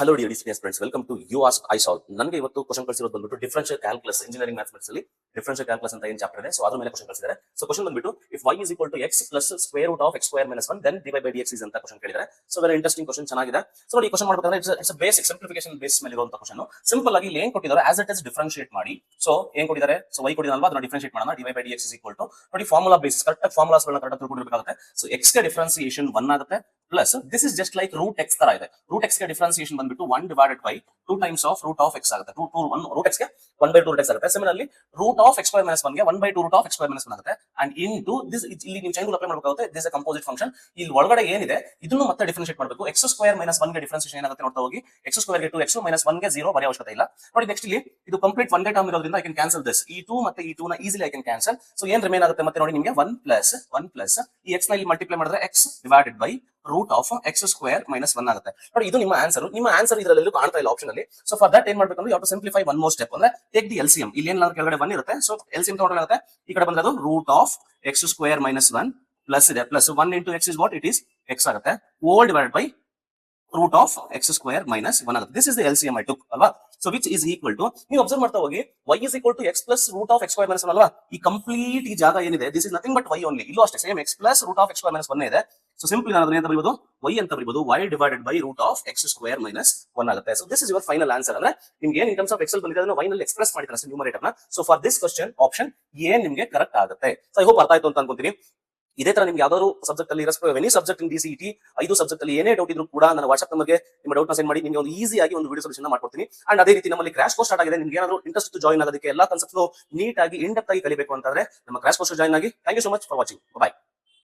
Hello dear students, welcome to you ask I solve. ನನಗೆ ಇವತ್ತು question ಕಳಿಸಿರೋದು ಬಂದ್ಬಿಟ್ಟು ಡಿಫರೆನ್ಷಿಯಲ್ ಕ್ಯಾಲ್ಕುಲಸ್ ಇಂಜಿನಿಯರಿಂಗ್ ಮ್ಯಾಥಮೆಟಿಕ್ಸ್ ಅಲ್ಲಿ ಡಿಫರೆನ್ಷಿಯಲ್ ಕ್ಯಾಲ್ಕುಲಸ್ ಅಂತ ಏನು ಚಾಪ್ಟರ್ ಇದೆ, ಸೊ ಅದ್ರ ಮೇಲೆ ಕ್ವಶನ್ ಕಳಿಸಿದ್ದಾರೆ. ಸೊ ಕ್ವಶನ್ ಬಂದ್ಬಿಟ್ಟು if y is equal to x plus square root of x square minus 1 then dy by dx is ಅಂತ ಕ್ವಶನ್ ಕೇಳಿದ್ದಾರೆ. ಸೊ ವೆರಿ ಇಂಟ್ರೆಸ್ಟಿಂಗ್ ಕ್ವಶನ್, ಚೆನ್ನಾಗಿದೆ. ಸೊ ನೋಡಿ, ಈ ಕ್ವಶನ್ ಮಾಡಬೇಕಾದ್ರೆ ಇಟ್ಸ್ ಬೇಸಿಕ್ ಸಿಂಪ್ಲಿಫಿಕೇಶನ್ ಬೇಸ್ ಮೇಲೆ ಇರುವಂತ question. Simple ಆಗಿ ಇಲ್ಲಿ ಏನ್ ಕೊಟ್ಟಿದ್ದಾರೆ ಆಸ್ ಇಟ್ ಇಸ್ ಡಿಫರೆನ್ಶಿಯೇಟ್ ಮಾಡಿ. ಸೊ ಏನ್ ಕೊಟ್ಟಿದ್ದಾರೆ, ಸೊ y ಕೊಟ್ಟಿದ್ದಾರಲ್ವಾ, ಅದನ್ನ ಡಿಫರೆನ್ಶಿಯೇಟ್ ಮಾಡೋಣ. dy by dx is equal to ನೋಡಿ ಫಾರ್ಮುಲಾ ಬೇಸಿಸ್ ಕರೆಕ್ಟ್ ಫಾರ್ಮುಲಾಸ್ ಗಳನ್ನ ಕರೆಕ್ಟ್ ತಿಳ್ಕೊಂಡಿರಬೇಕಾಗುತ್ತೆ. ಸೊ x ಗೆ ಡಿಫರೆನ್ಸಿಯೇಷನ್ 1 ಆಗುತ್ತೆ plus this is just like root x ತರ ಇದೆ. ರೂಟ್ x ಗೆ ಡಿಫರೆನ್ಸಿಯೇಷನ್ ಬಂದ್ಬಿಟ್ಟು 1 divided by 2 times of root of x ಆಗುತ್ತೆ. ರೂಟ್ x ಗೆ 1 by 2 root x ಆಗುತ್ತೆ. Similarly root of x square minus 1 ಗೆ 1 by 2 root of x square minus 1 ಆಗುತ್ತೆ. And into this, ಇಲ್ಲಿ ನೀವು ಚೈನ್ ರೂಲ್ ಅಪ್ಲೈ ಮಾಡಬೇಕಾಗುತ್ತೆ. This a composite function. ಇಲ್ಲಿ ಒಳಗಡೆ ಏನಿದೆ ಇದನ್ನು ಮತ್ತೆ ಡಿಫರೆನ್ಶಿಯೇಟ್ ಮಾಡಬೇಕು. x square minus 1 ಗೆ ಡಿಫರೆನ್ಸಿಯೇಷನ್ ಏನಾಗುತ್ತೆ ನೋಡ್ತಾ ಹೋಗಿ. x square ಗೆ 2x minus 1 ಗೆ 0 ಬರೆಯ ಅವಶ್ಯಕತೆ ಇಲ್ಲ. ನೋಡಿ ನೆಕ್ಸ್ಟ್ ಇಲ್ಲಿ ಇದು ಕಂಪ್ಲೀಟ್ ಒಂದೇ ಟರ್ಮ್ ಇರೋದ್ರಿಂದ ಐ ಕ್ಯಾನ್ ಕ್ಯಾನ್ಸಲ್ ದಿಸ್. ಈ 2 ಮತ್ತೆ ಈ 2 ನ easily I can cancel. So ಏನ್ ರಿಮೈನ್ ಆಗುತ್ತೆ ಮತ್ತೆ ನೋಡಿ ನಿಮಗೆ 1 ಪ್ಲಸ್ ಈ x ನ ಇಲ್ಲಿ ಮಲ್ಟಿಪ್ಲೈ ಮಾಡಿದ್ರೆ x divided by root of X square minus 1 ಆಗುತ್ತೆ. ನೋಡಿ ಇದು ನಿಮ್ಮ ಆನ್ಸರ್. ನಿಮ್ಮ ಆನ್ಸರ್ ಇದರಲ್ಲಿ ಕಾಣ್ತಾ ಇಲ್ಲ ಆಪ್ಷನ್ ಅಲ್ಲಿ. ಸೊ ಫಾರ್ ದಟ್ ಏನ್ ಮಾಡ್ಬೇಕಂದ್ರೆ you have to simplify one more step. ಅಂದ್ರೆ ಟೇಕ್ ದಿ ಎಲ್ಸಿಎಂ. ಇಲ್ಲಿ ಏನ್ ಕೆಳಗಡೆ 1 ಇರುತ್ತೆ. ಸೊ ಎಲ್ಸಿಎಂ ತಗೊಂಡ್ರೆ ಈ ಕಡೆ ಬಂದ್ರೆ ಅದು root of X square minus 1 plus ಇದೆ plus 1 into x is what it is x ಆಗುತ್ತೆ. Whole divided by root of X square minus 1 ಆಗುತ್ತೆ. This is the LCM I took ಅಲ್ವಾ. So which is equal to, ನೀವು observe ಮಾಡ್ತಾ ಹೋಗಿ, y is equal to x plus root of x square minus 1 ಅಲ್ವಾ. ಈ complete ಈ ಜಾಗ ಏನಿದೆ this is nothing but y only. ಇಲ್ಲೂ ಅಷ್ಟೇ same x plus root of x square minus 1 ಇದೆ. ಸೊ ಸಿಂಪ್ಲಿ ನಾನು ಅದನ್ನ ಅಂತ ಬರೀಬಹುದು y ಅಂತ ಬರೀಬಹುದು y divided by root of x square minus 1 ಆಗುತ್ತೆ. So this is your final answer. ಅಂದ್ರೆ ನಿಮ್ಗೆ ಏನ್ ಇನ್ ಟರ್ಮ್ಸ್ ಆಫ್ ಎಕ್ಸೆಲ್ ಬಂದಿದೆ ಅದನ್ನ y ನಲ್ಲಿ ಎಕ್ಸ್ಪ್ರೆಸ್ ಮಾಡಿದ್ರೆ ಅಷ್ಟೇ ನ್ಯೂಮರೇಟರ್ ನ. So for this question option ಏನ್ ನಿಮ್ಗೆ ಕರೆಕ್ಟ್ ಆಗುತ್ತೆ. ಸೊ ಐ ಹೋಪ್ ಅರ್ಥ ಆಯ್ತು ಅಂತ ಅನ್ಕೊಂತೀನಿ. ಇದೇ ತರ ನಿಮ್ಗೆ ಯಾವ್ದಾದ್ರು ಸಬ್ಜೆಕ್ಟ್ ಅಲ್ಲಿ any subject in DCET 5 subject ಅಲ್ಲಿ ಏನೇ ಡೌಟ್ ಇದ್ರು ಕೂಡ ನನ್ನ ವಾಟ್ಸ್ಆಪ್ ನಂಬರ್ಗೆ ನಿಮ್ಮ ಡೌಟ್ ನ ಸೆಂಡ್ ಮಾಡಿ ನಿಮಗೆ ಒಂದು ಈಸಿ ಆಗಿ ಒಂದು ವಿಡಿಯೋ ಸೊಲ್ಯೂಷನ್ ಮಾಡ್ಕೊಡ್ತೀನಿ. ಅಂಡ್ ಅದೇ ರೀತಿ ನಮ್ಮಲ್ಲಿ ಕ್ರಾಶ್ ಕೋರ್ಸ್ ಸ್ಟಾರ್ಟ್ ಆಗಿದೆ. ನಿಮ್ಗೆ ಏನಾದ್ರು ಇಂಟ್ರೆಸ್ಟ್ ಜಾಯಿನ್ ಆಗೋದಕ್ಕೆ ಎಲ್ಲಾ ಕಾನ್ಸೆಪ್ಟ್ ನೀಟ್ ಆಗಿ ಇನ್ ಡೆಪ್ತ್ ಆಗಿ ಕಲಿಬೇಕು ಅಂತಂದ್ರೆ ನಮ್ಮ ಕ್ರಾಶ್ ಕೋರ್ಸ್ ಜಾಯಿನ್ ಆಗಿ. Thank you so much for watching. By.